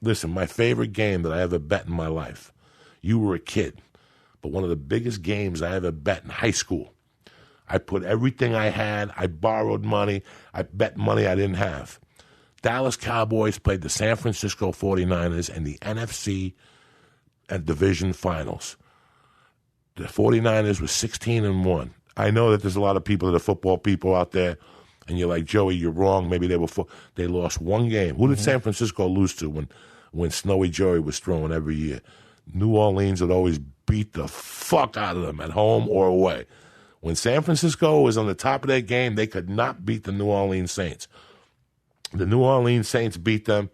Listen, my favorite game that I ever bet in my life. You were a kid, but one of the biggest games I ever bet in high school. I put everything I had. I borrowed money. I bet money I didn't have. Dallas Cowboys played the San Francisco 49ers in the NFC and Division Finals. The 49ers were 16-1. I know that there's a lot of people that are football people out there, and you're like, Joey, you're wrong. Maybe they lost one game. Who did San Francisco lose to when Snowy Joey was throwing every year? New Orleans would always beat the fuck out of them at home or away. When San Francisco was on the top of their game, they could not beat the New Orleans Saints. The New Orleans Saints beat them.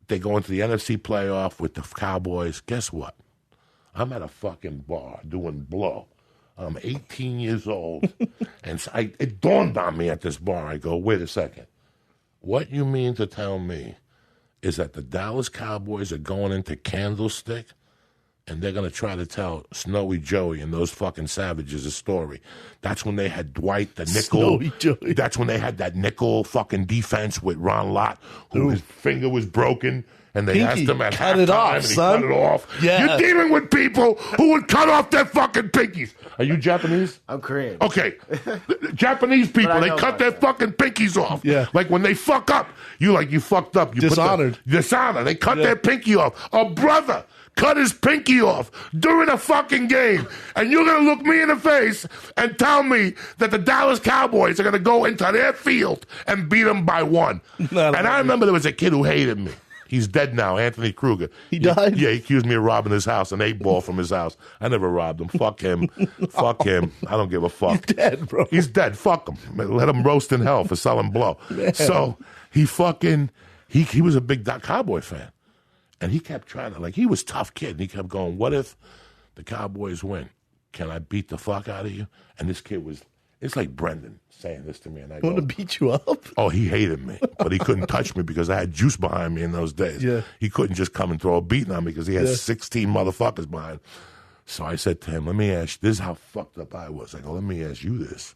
They go into the NFC playoff with the Cowboys. Guess what? I'm at a fucking bar doing blow. I'm 18 years old, and it dawned on me at this bar. I go, wait a second. What you mean to tell me is that the Dallas Cowboys are going into Candlestick, and they're going to try to tell Snowy Joey and those fucking savages a story. That's when they had Dwight, the nickel. Snowy Joey. That's when they had that nickel fucking defense with Ron Lott, who his finger was broken. And they asked him at halftime, and he cut it off. Yeah. You're dealing with people who would cut off their fucking pinkies. Are you Japanese? I'm Korean. Okay. Japanese people, they cut their fucking pinkies off. Yeah. Like when they fuck up, you fucked up. You Dishonored. Dishonor. They cut their pinky off. A brother cut his pinky off during a fucking game. And you're going to look me in the face and tell me that the Dallas Cowboys are going to go into their field and beat them by one. And I remember there was a kid who hated me. He's dead now, Anthony Kruger. He died? Yeah, he accused me of robbing his house, an 8-ball from his house. I never robbed him. Fuck him. Fuck him. I don't give a fuck. He's dead, bro. He's dead. Fuck him. Let him roast in hell for selling blow. Man. So he was a big Cowboy fan. And he kept trying to, he was a tough kid. And he kept going, what if the Cowboys win? Can I beat the fuck out of you? And this kid it's like Brendan saying this to me. And I want to beat you up? Oh, he hated me, but he couldn't touch me because I had juice behind me in those days. Yeah. He couldn't just come and throw a beating on me because he had 16 motherfuckers behind. So I said to him, let me ask you, this is how fucked up I was. I go, let me ask you this.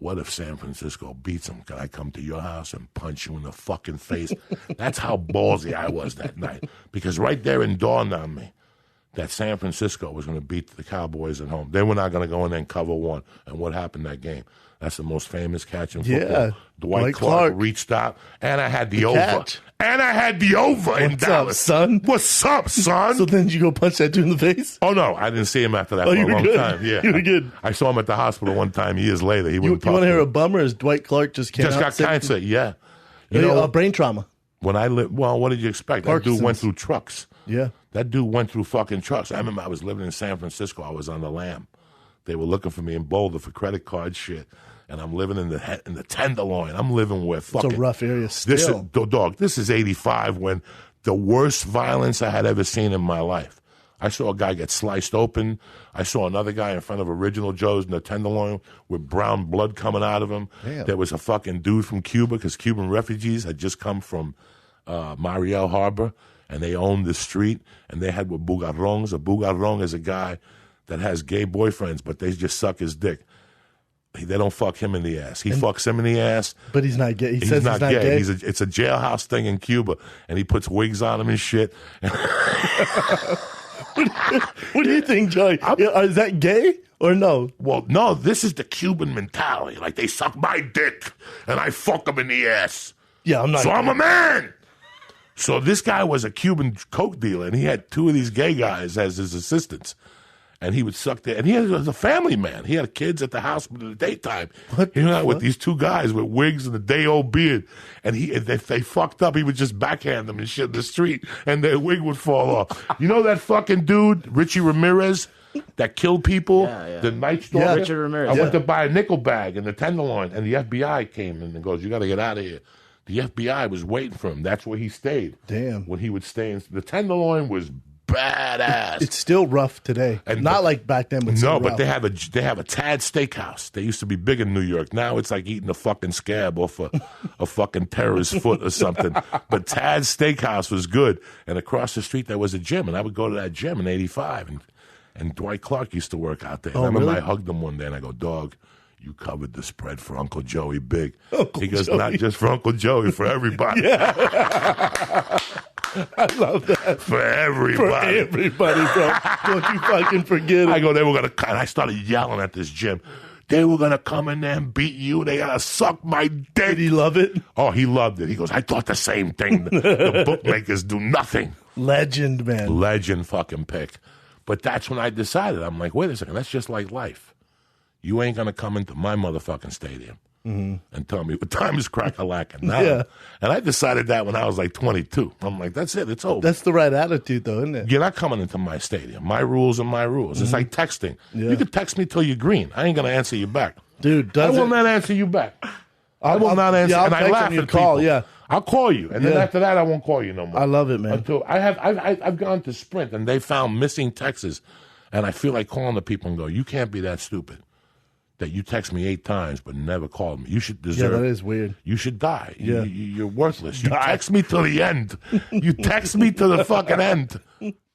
What if San Francisco beats them? Can I come to your house and punch you in the fucking face? That's how ballsy I was that night. Because right there it dawned on me that San Francisco was going to beat the Cowboys at home. They were not going to go in there and cover one. And what happened that game? That's the most famous catch in football. Yeah. Dwight Clark reached out, and I had the over. Catch. And I had the over in Dallas. Son? What's up, son? So then did you go punch that dude in the face? Oh, no. I didn't see him after that for a long time. Yeah. You were good. I saw him at the hospital one time years later. He wouldn't You talk want to to hear me. a bummer? Is Dwight Clark just got cancer, yeah. You know, brain trauma. When I lived, well, what did you expect? Parkinson's. That dude went through trucks. Yeah. That dude went through fucking trucks. I remember I was living in San Francisco. I was on the Lam. They were looking for me in Boulder for credit card shit. And I'm living in the Tenderloin. I'm living with fucking... It's a rough area still. This is 85 when the worst violence I had ever seen in my life. I saw a guy get sliced open. I saw another guy in front of Original Joe's in the Tenderloin with brown blood coming out of him. Damn. There was a fucking dude from Cuba because Cuban refugees had just come from Mariel Harbor, and they owned the street, and they had what bugarrongs. A bugarrong is a guy that has gay boyfriends, but they just suck his dick. They don't fuck him in the ass. He fucks him in the ass. But he's not gay. He says he's not gay. It's a jailhouse thing in Cuba, and he puts wigs on him and shit. What do you think, Joey? Is that gay or no? Well, no, this is the Cuban mentality. Like, they suck my dick, and I fuck them in the ass. Yeah, I'm not. So I'm a man. So this guy was a Cuban coke dealer, and he had two of these gay guys as his assistants. And he would suck their, and he was a family man. He had kids at the house in the daytime. What? He hung out with these two guys with wigs and a day-old beard. And if they fucked up, he would just backhand them and shit in the street, and their wig would fall off. You know that fucking dude, Richie Ramirez, that killed people? Yeah. The Night Stalker? Yeah, Richard Ramirez. I went to buy a nickel bag in the Tenderloin, and the FBI came in and goes, you got to get out of here. The FBI was waiting for him. That's where he stayed. Damn. When he would stay in the Tenderloin was badass. It's still rough today. And not like back then, but still no, but rough. they have a Tad Steakhouse. They used to be big in New York. Now it's like eating a fucking scab off a fucking terrorist foot or something. But Tad's Steakhouse was good. And across the street there was a gym, and I would go to that gym in '85. And Dwight Clark used to work out there. And I remember really? I hugged him one day, and I go, "Dog, you covered the spread for Uncle Joey big." Uncle He goes, Joey. "Not just for Uncle Joey, for everybody." I love that. For everybody. For everybody, bro. Don't you fucking forget it. I go, they were going to, and I started yelling at this gym. They were going to come in there and beat you. They got to suck my dick. Did he love it? Oh, he loved it. He goes, I thought the same thing. The bookmakers do nothing. Legend, man. Legend fucking pick. But that's when I decided. I'm like, wait a second. That's just like life. You ain't going to come into my motherfucking stadium and tell me what time is crack-a-lacking now. Yeah. And I decided that when I was like 22. I'm like, that's it. It's over. That's the right attitude, though, isn't it? You're not coming into my stadium. My rules are my rules. It's like texting. Yeah. You can text me till you're green. I ain't going to answer you back. Dude, I will not answer you back. I will not answer. I'll and I text laugh him, you at call, people. yeah. I'll call you, and then Yeah. after that, I won't call you no more. I love it, man. Until I've gone to Sprint, and they found missing texts, and I feel like calling the people and go, you can't be that stupid that you text me 8 times but never called me. You should deserve. Yeah, that is weird. You should die. Yeah. You're worthless. You text me till the end. You text me to the fucking end.